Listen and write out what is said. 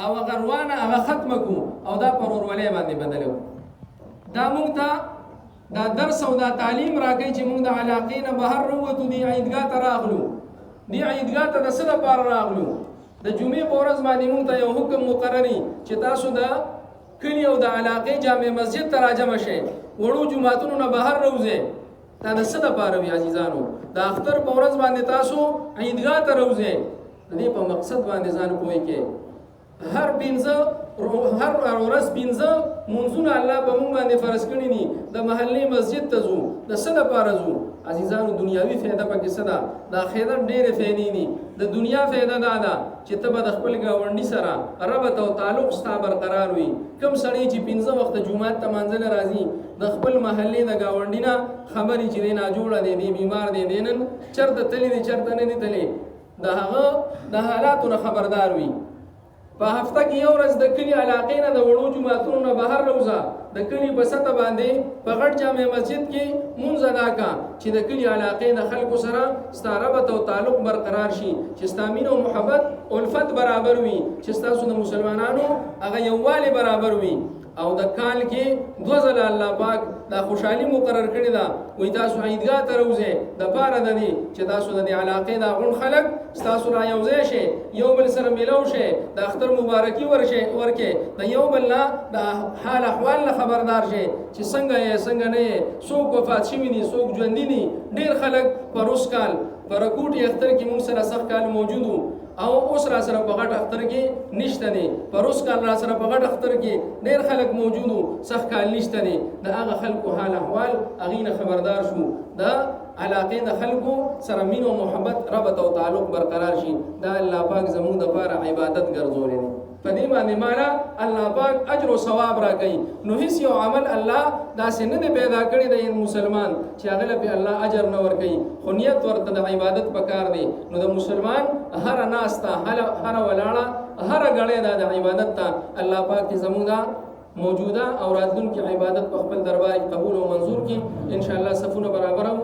او غروانه هغه ختم کو او دا پر ورولې باندې بدلو. دا مونږ ته دا درس او دا تعلیم راکړي چې مونږ د علاقې نه بهر ووتو، دی عیدګاه ته راغلو. دی عیدګاه ته د څه لپاره راغلو؟ د جمعې په ورځ باندې مونږ ته یو حکم مقرري چې تاسو د کلي او د علاقې جامع مسجد ته راجمع شئ، وړو جوماتونو نه بهر راوځئ. دا د څه لپاره وي عزیزانو؟ د اختر په ورځ باندې تاسو عیدګاه ته راوځئ. د دې په مقصد باندې ځان پوه کړئ. هر ورځ پنځه منځونه الله په موږ باندې فرض کړي دي. د محلي مسجد ته ځو، د څه لپاره ځو عزیزانو؟ دنیاوي فایده پکې څه ده؟ د آخرت ډېرې فایدې دي. د دنیا فایده دا ده چې ته به د خپل ګاونډي سره ربط او تعلق ستا برقرار وي. کوم سړی چې پنځه وخته جومات ته منځله راځي، د خپل محلې د ګاونډي نه خبرې چې دی ناجوړه دی، دی بیمار دی، دی نن چېرته تللی دی چېرته نه دی تللی، د هغه د حالاتو نه خبردار وي. په هفته کې یو ورځ د کلي علاقې نه د وړو جوماتونو نه بهر راوځه، د کلي په سطح باندې په غټ جامع مسجد کې مونځ ادا کا چې د کلي علاقې د خلکو سره ستا ربط او تعلق برقرار شي، چې ستا مینه او محبت الفت برابر وي، چې ستاسو د مسلمانانو هغه یووالی برابر وي. او د کال کې دوه ځله الله پاک دا خوشحالي مقرر کړې ده، وایي تاسو عیدګاه ته راوځئ د پاره د دې چې تاسو د دې علاقې دا غون خلک ستاسو را یوځای شي، یو بل سره میلاو شي، د اختر مبارکي ورکې، د یو بل نه د حال احوال نه خبردار شي چې څنګه یې څنګه نه یې، څوک وفات شوي دي، څوک ژوندي دي. ډېر خلک په روس کال په رکوټي اختر کې موږ سره سخت کال موجود وو، او اوس را سره په غټ اختر کې نشته دي. په روس کال را سره په غټ اختر کې ډېر خلک موجود وو، سخت کال نشته دي. د هغه خلکو حال احوال هغې نه خبردار شو، د علاقې د خلکو سره مینه او محبت ربط او تعلق برقرار شي. دا الله پاک زموږ دپاره عبادت ګرځولی دی. په دې باندې مالا الله پاک اجر او ثواب راکوي. نو هیڅ یو عمل الله داسې نه دی پیدا کړی دی مسلمان چې هغه له پې الله اجر نه ورکوي، خو نیت ورته د عبادت پکار دی. نو د مسلمان هره ناسته، هره ولاړه، هره ګړۍ دا د عبادت ته الله پاک دې زموږ دا موجوده او راتلونکي عبادت په خپل دربار قبول او منظور کړي. انشاءالله صفونه برابر او